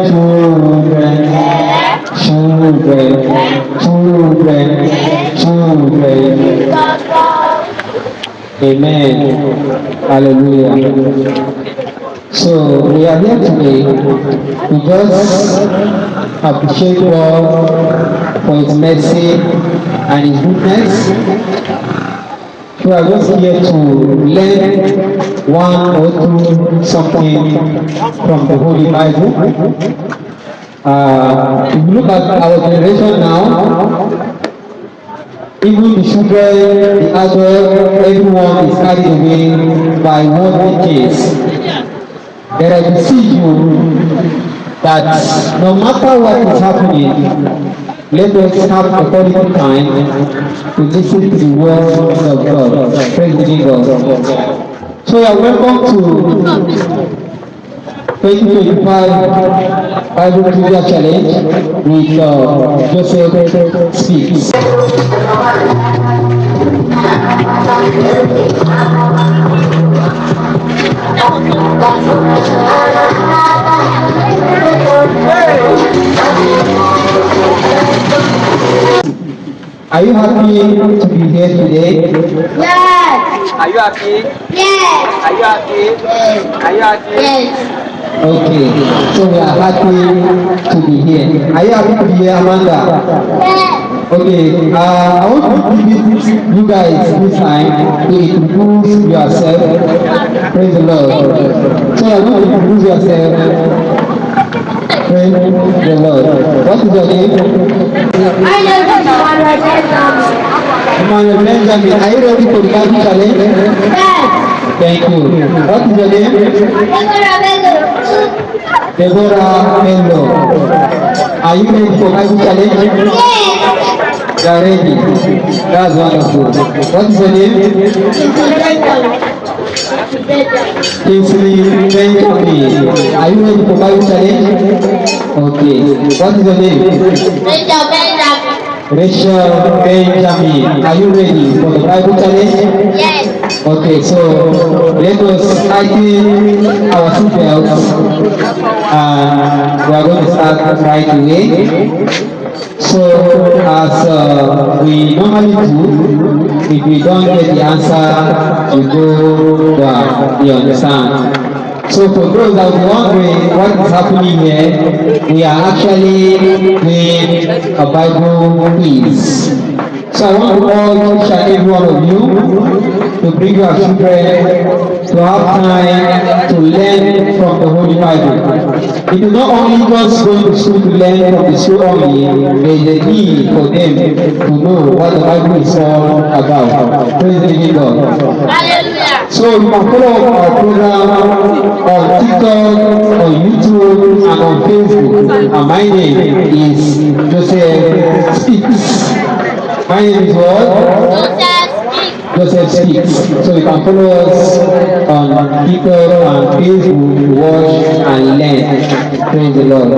children, children, children, children. Amen. Hallelujah. So we are here today to just appreciate God for His mercy and His goodness. We are just here to learn one or two something from the Holy Bible. If you look at our generation now, even the children, the adults, everyone is carried away by worldly things. But I beseech you that no matter what is happening, let us have a quality time to listen to the word of God. Praise be God. So you are welcome to 2025 Bible Trivia Challenge with Joseph Speaks. Are you happy to be here today? Yes. Are you happy? Yes. Are you happy? Yes. Are you happy? Yes. Okay, so we are happy to be here. Are you happy to be here, Amanda? Yes. Okay, I want to give you guys this time to introduce yourself. Praise the Lord. So I want to introduce yourself. Praise the Lord. What is your name? My name is Emmanuel Benjamin. Emmanuel Benjamin. Are you ready for the Bible challenge? Yes. Thank you. What is your name? Deborah Bello. Deborah Bello. Are you ready for Bible challenge? Yes. You are ready. That's wonderful. What is your name? Kingsley Benjamin. Are you ready for Bible challenge? Okay. What is your name? Rachel Benjamin. Rachel Benjamin. Are you ready for the Bible challenge? Yes. Okay, so let us tighten our seatbelts and we are going to start right away. So as we normally do, if we don't get the answer, we go back. You understand? So for those that are wondering what is happening here, we are actually doing a Bible quiz. So I want to call each and every one of you to bring your children to have time to learn from the Holy Bible. It is not only just going to school to learn from the school only, there is a need for them to know what the Bible is all about. Praise the living God. Hallelujah. So you can follow our program on TikTok, on YouTube, and on Facebook. And my name is Joseph Speaks. My name is what? Joseph Speaks. So you can follow us on TikTok and Facebook to watch and learn. Praise the Lord.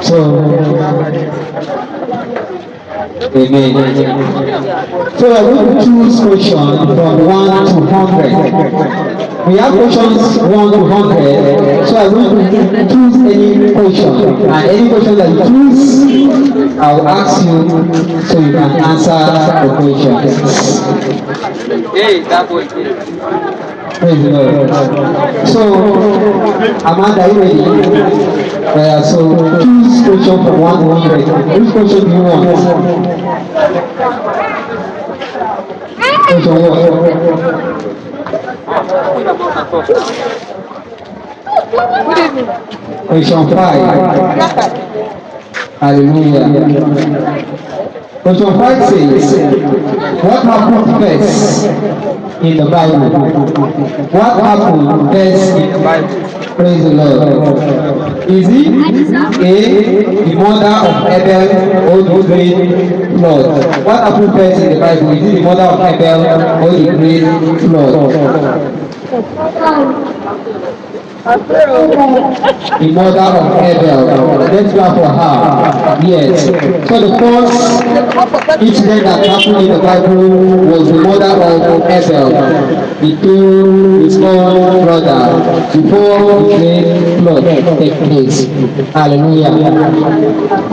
So, amen. So we are going to choose questions from 1 to 100. We have questions 1 to 100. So I'm going to choose any question. And any question that you choose, I will ask you so you can answer the question. Hey, that boy. Praise the Lord. So, Amanda, are you ready? So choose question from 1 to 100. Which question do you want? Question 1. Question 5. Hallelujah. Question 5 says, what happened first in the Bible? What happened first in the Bible? Praise the Lord. Is it A, the mother of Abel or the great flood? What happened first in the Bible? Is it the mother of Abel or the great flood? The mother of Abel. Let's clap for her. Yes. So the first incident that happened in the Bible was the murder of Abel between his own brother before the great flood take place. Hallelujah.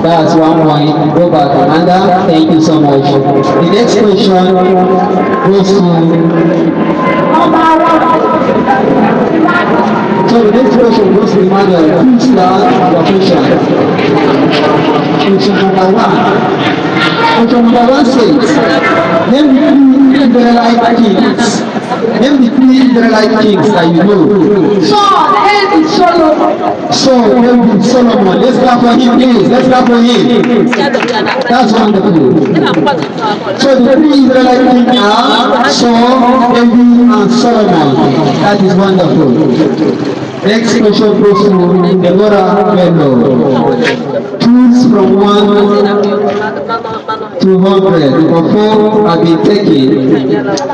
That's one point. Go back, Amanda. Thank you so much. The next question goes to. So the next question goes to Emmanuel. Who start your question? Question number one. Question number one says, name the three Israelite kings. Name the three Israelite kings that you know. Saul, David, Solomon. Saul, David, Solomon. Let's clap for him, please. Let's clap for him. That's wonderful. So the three Israelite kings are Saul, David, and Solomon. That is wonderful. Next question goes to Deborah Bello. Choose from 1 to 100. Number 4 has been taken.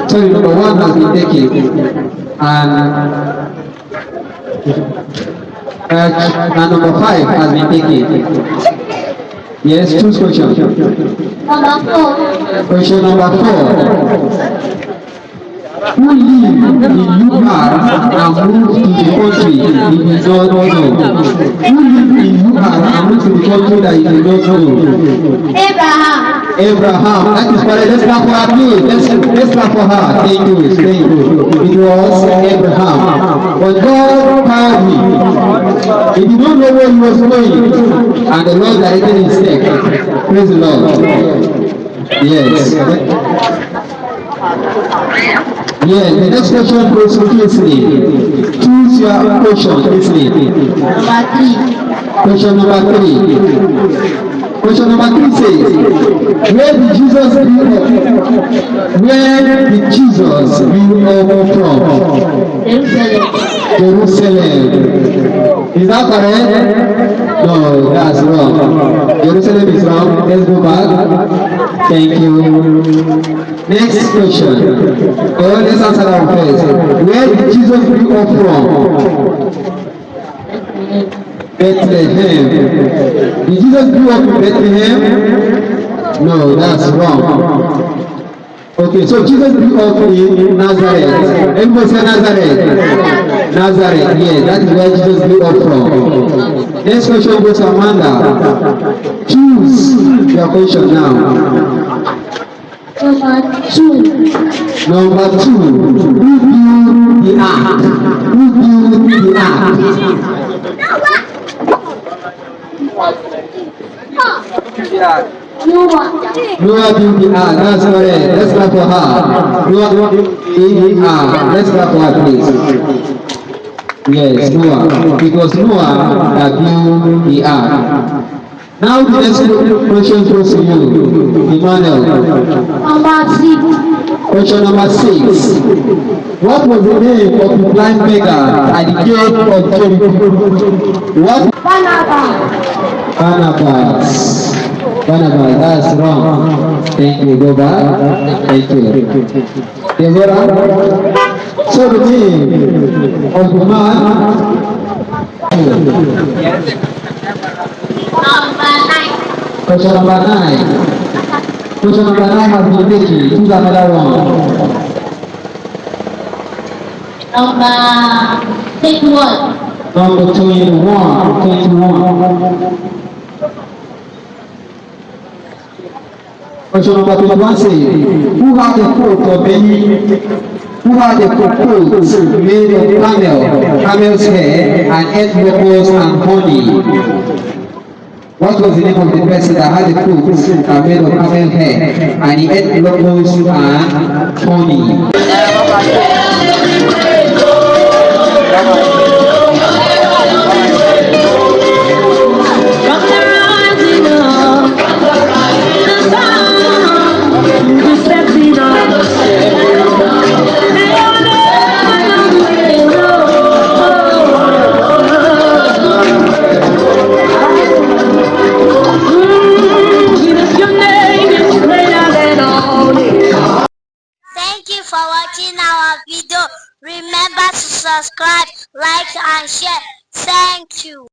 Sorry, number 1 has been taken. And number 5 has been taken. Yes, choose question. Number 4. Question number 4. Who live in Yuhar and moved to the country you did not know? Who live in Yuhar and moved to the country that you did not know? Abraham. Abraham. That is correct. Let's clap for her, please. Let's clap for her. Thank you. Thank you. It was Abraham. But God called him. He did not know where he was going. And the Lord directed his step. Praise the Lord. Yes. Yeah, the next question goes to Kingsley. Choose your question, Kingsley. Number 3. Question number 3. Question number 3 says, where did Jesus grew up? Where did Jesus grew up from? Jerusalem. Is that correct? No, that's wrong. Jerusalem is wrong. Let's go back. Thank you. Next question. Oh, let's answer that first. Where did Jesus grew up from? Bethlehem. Did Jesus grew up in Bethlehem? No, that's wrong. Okay, so Jesus grew up in Nazareth. Everybody say Nazareth. Nazareth, yes, that is where Jesus grew up from. Next question goes to Amanda. Choose your question now. Number 2. Number 2. Who built the ark? Who built the ark? Noah built the ark. That's correct. Let's clap for her. Noah built the ark. Let's clap for her, please. Yes, Noah. It was Noah that built the ark. Now the next question goes to you, Emmanuel. Number 6. Question number 6. What was the name of the blind beggar at the gate of Jericho? What? Barnabas. Barnabas, that's wrong. Thank you. Go back. Thank you. Deborah. So the name of the man. Number 9. Question number 9. Question number 9 has been taken. Choose another one. Number 21. Number 21. 21. Question number 21 says, who had a coat of coat made of camel's hair, and ate locusts and honey? What was the name of the person that had a coat made of camel hair, and he ate locusts and honey? Remember to subscribe, like, and share. Thank you.